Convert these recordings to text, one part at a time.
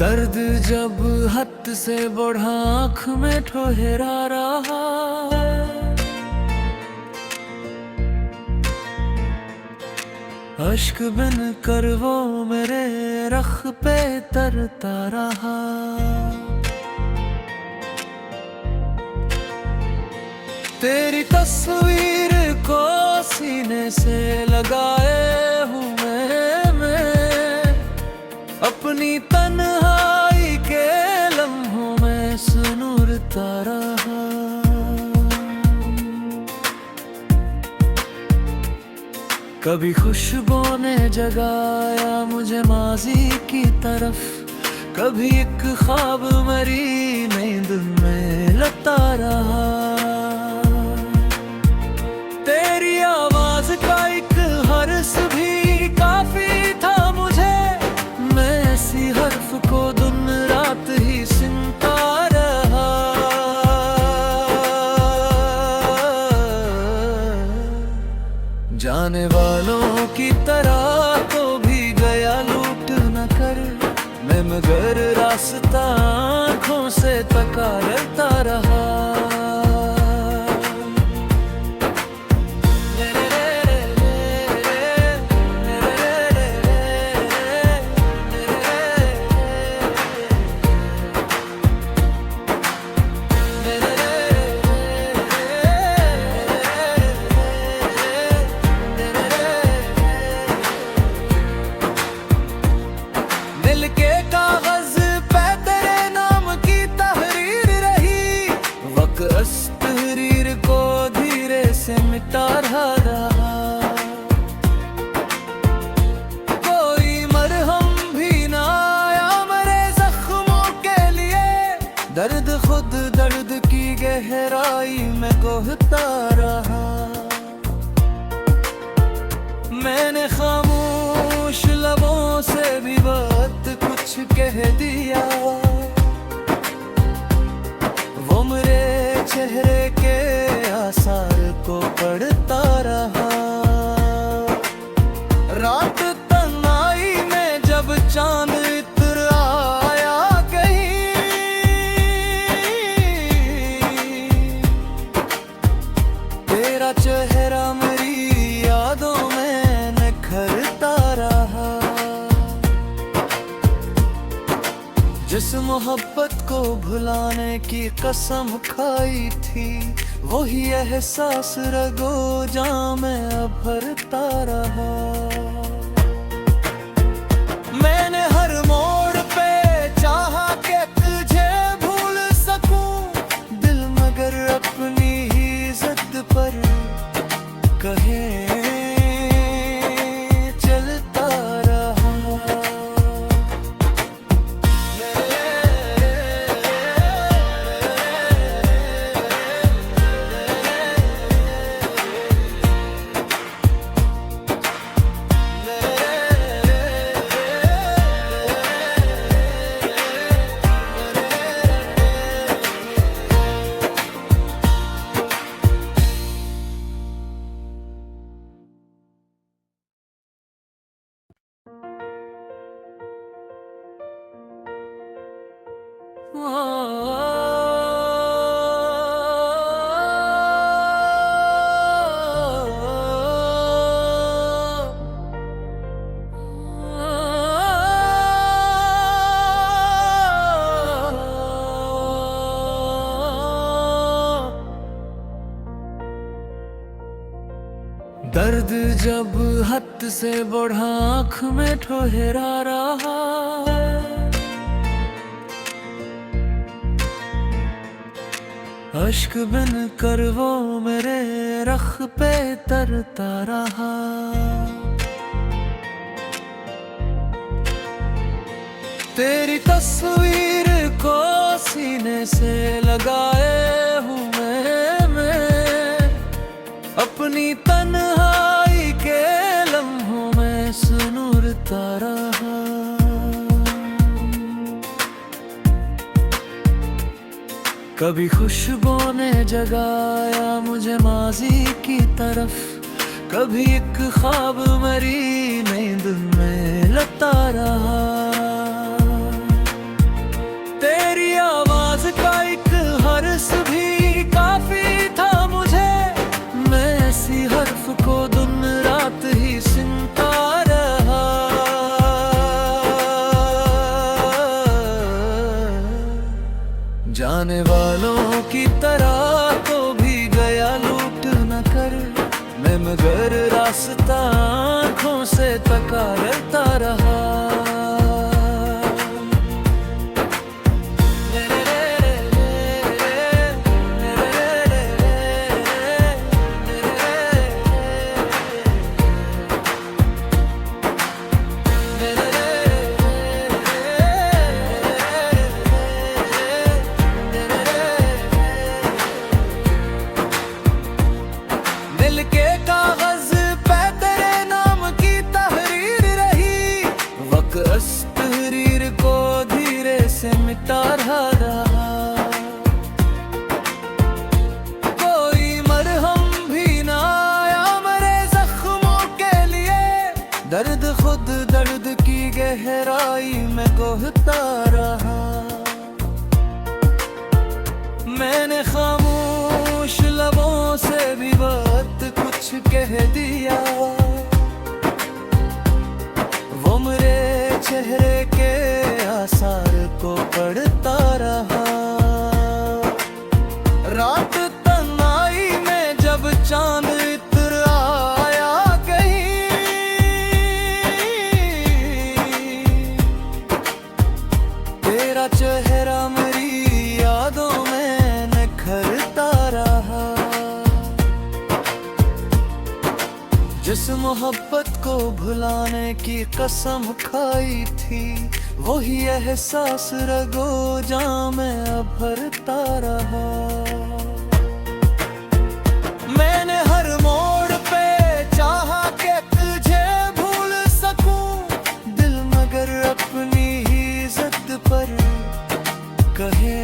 दर्द जब हद से बढ़ा आँख में ठहरा रहा, अश्क बिन कर वो मेरे रख पे तरता रहा। तेरी तस्वीर को सीने से लगाए हूँ मैं अपनी तन्हाई के लम्हों में सुनुरता रहा। कभी खुशबू ने जगाया मुझे माजी की तरफ, कभी एक ख्वाब मेरी नींद में लता रहा। तेरी आवाज का एक हर्ष भी काफी था मुझे, मैं ऐसी हर्फ को दिन रात ही सुनता रहा। जाने वालों की तरह तो भी गया लूट न कर मैं, मगर रास्ता आँखों से तका रहता रहा। तहरीर को धीरे से मिटा रहा, कोई मरहम भी ना आया मेरे जख्मों के लिए। दर्द खुद दर्द की गहराई में कोहता रहा। मैंने खामोश लबों से भी बात कुछ कह दिया, वो मेरे चेहरे के आसार को पढ़ता रहा। रात तन्हाई में जब चांद इतर आया कहीं, तेरा चेहरा मेरी यादों में निखरता रहा। जिस मोहब्बत को भुलाने की कसम खाई थी, वही एहसास रगो जां में अब भरता रहा। मैंने हर मोड़ पे चाहा कि तुझे भूल सकूं, दिल मगर अपनी ही जिद पर कहे दर्द जब हद से बढ़ा आँख में ठहरा रहा, अश्क बिन कर वो मेरे रख पे तरता रहा। तेरी तस्वीर को सीने से लगाए हूँ मैं अपनी तन्हाई के लम्हों में सुनूरता रहा। कभी खुशबुओं ने जगाया मुझे माजी की तरफ, कभी एक ख्वाब मरी नींद में लता रहा। तेरी आवाज का एक हर्ष भी काफी था मुझे, मैं ऐसी हर्फ को दिन रात ही सुनता रहा। जाने वालों की तरह तो भी गया लूट न कर मैं, मगर रास्ता आँखों से तका रहता रहा। तहरीर को धीरे से मिटा रहा, कोई मरहम भी ना आया मेरे जख्मों के लिए। दर्द खुद दर्द की गहराई में कोहता रहा। मैंने खामोश लबों से भी बहुत कुछ कह दिया, वो मेरे चेहरे के आसार को पढ़ता रहा। रात तन्हाई में जब चांद इतर आया कहीं, तेरा चेहरा मेरी यादों में निखरता रहा। जिस मोहब्बत को भुलाने की कसम खाई थी, वही एहसास रगो जां में अभरता रहा। मैंने हर मोड़ पे चाहा कि तुझे भूल सकूं दिल, मगर अपनी ही इज्जत पर कहे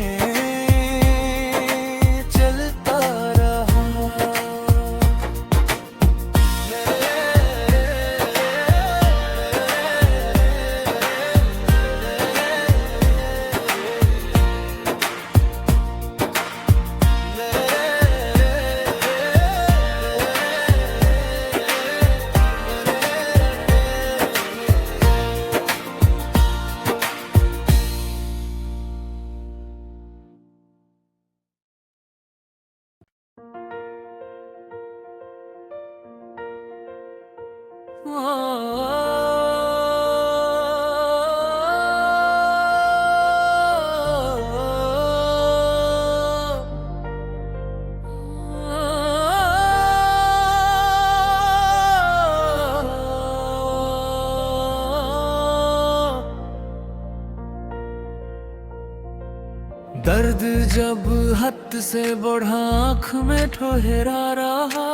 दर्द जब हद से बढ़ा आँख में ठहरा रहा,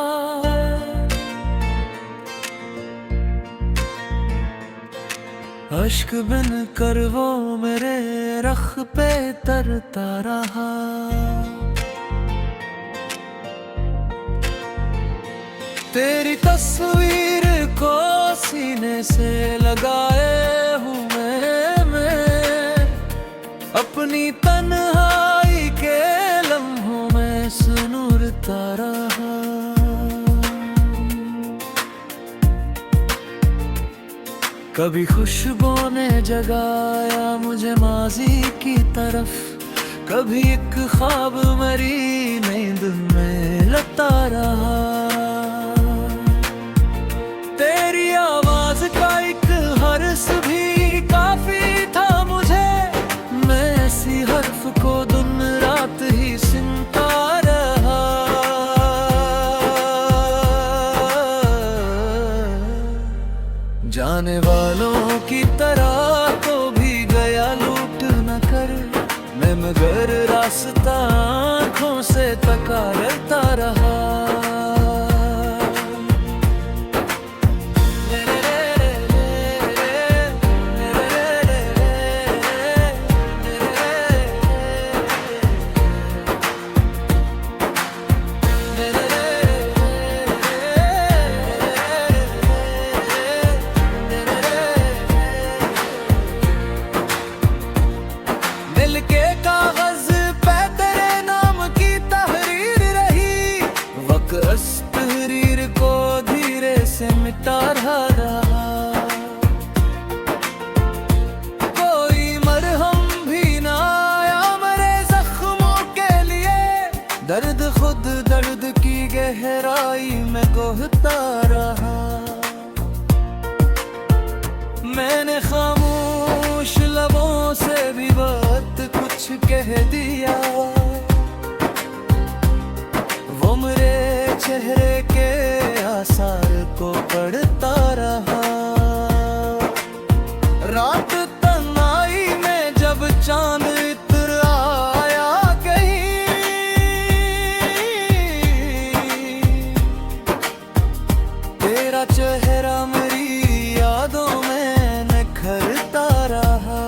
अश्क बिन कर वो मेरे रख पे तरता रहा। तेरी तस्वीर को सीने से लगाए हूँ मैं अपनी तन्हाई के लम्हों में सुनूरता रहा। कभी खुशबुओं ने जगाया मुझे माजी की तरफ, कभी एक ख्वाब मरी नींद में लता रहा। तेरी आवाज का एक हर्ष भी काफी था मुझे, मैं ऐसी हर्फ को दिन रात ही सुनता रहा। जाने वालों की तरह तो भी गया लूट न कर मैं, मगर रास्ता आँखों से तका रहता रहा। दर्द खुद दर्द की गहराई में कोहता रहा। मैंने खामोश लबों से भी बात कुछ कह दिया, वो मेरे चेहरे के आसार को पढ़ता रहा। रात तन्हाई में जब चांद इतर आया कहीं, तेरा चेहरा मेरी यादों में निखरता रहा।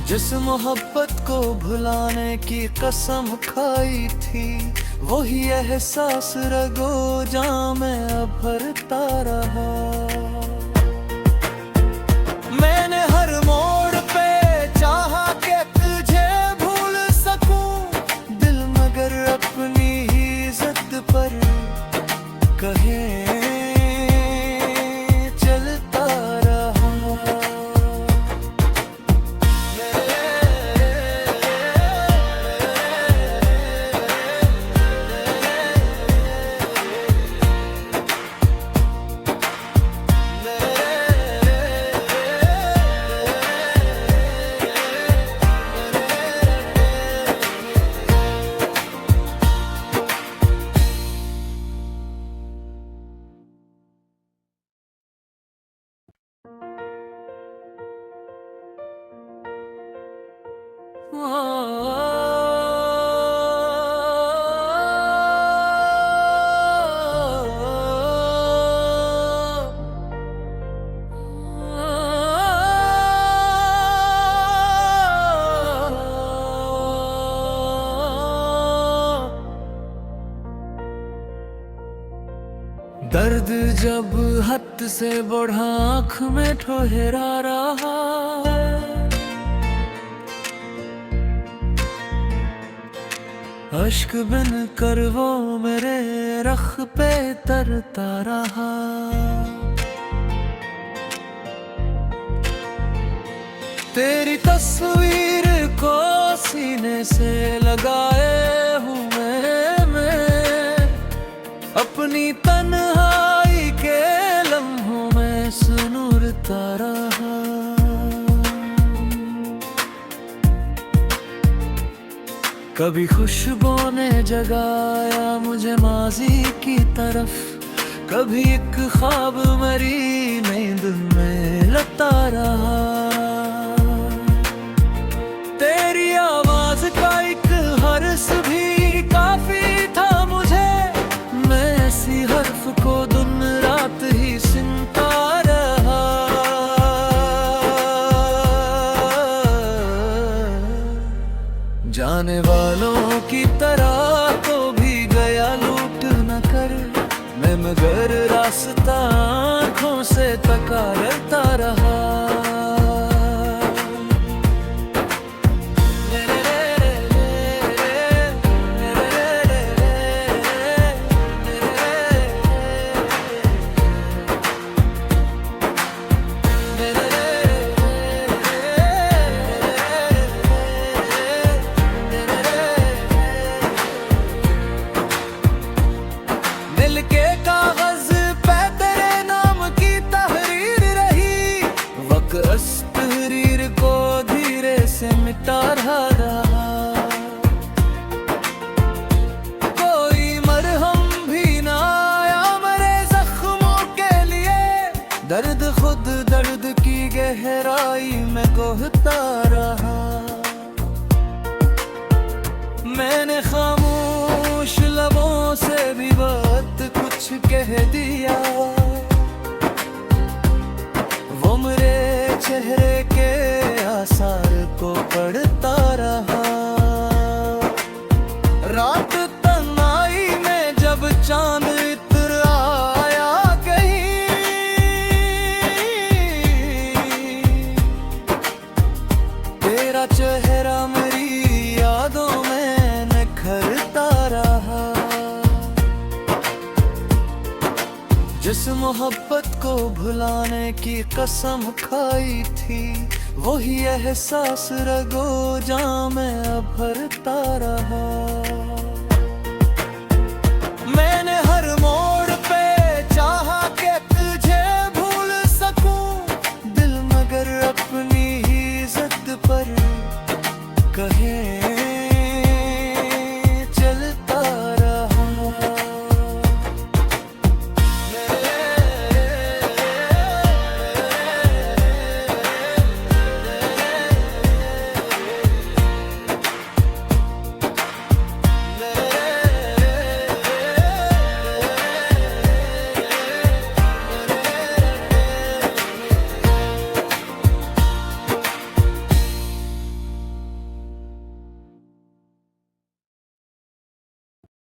जिस मोहब्बत को भुलाने की कसम खाई थी, वही एहसास रगो जां में अब भरता रहा। मैंने हर मोड़ पे चाहा कि तुझे भूल सकूं, दिल मगर अपनी ही जिद पर कहे चलता रहा। दर्द जब हद से बढ़ा आँख में ठहरा रहा, अश्क बिन कर वो मेरे रख पे तरता रहा। तेरी तस्वीर को सीने से लगाए हूँ मैं अपनी तन्हाई के लम्हों में सुनुरता रहा। कभी खुशबू ने जगाया मुझे माजी की तरफ, कभी एक ख्वाब मेरी नींद में लता रहा। तेरी आवाज का एक हर्ष भी काफी था मुझे, मैं ऐसी हर्फ को दिन रात ही सुनता रहा। जाने वालों की तरह तो भी गया लूट न कर, मैं मगर रास्ता आँखों से तका रहता रहा। तहरीर को धीरे से मिटा रहा, कोई मरहम भी ना आया मेरे जख्मों के लिए। दर्द खुद दर्द की गहराई में कोहता रहा। मैंने खामोश लबों से भी बात कुछ कह दिया, वो मेरे चेहरे के आसार को पढ़ता रहा। रात तन्हाई में जब चांद इतर आया कहीं, तेरा चेहरा मेरी यादों में निखरता रहा। जिस मोहब्बत को भुलाने की कसम खाई थी, वही एहसास रगो जां में भरता रहा। मैंने हर मोड़ पे चाहा कि तुझे भूल सकूं, दिल मगर अपनी ही जिद पर कहे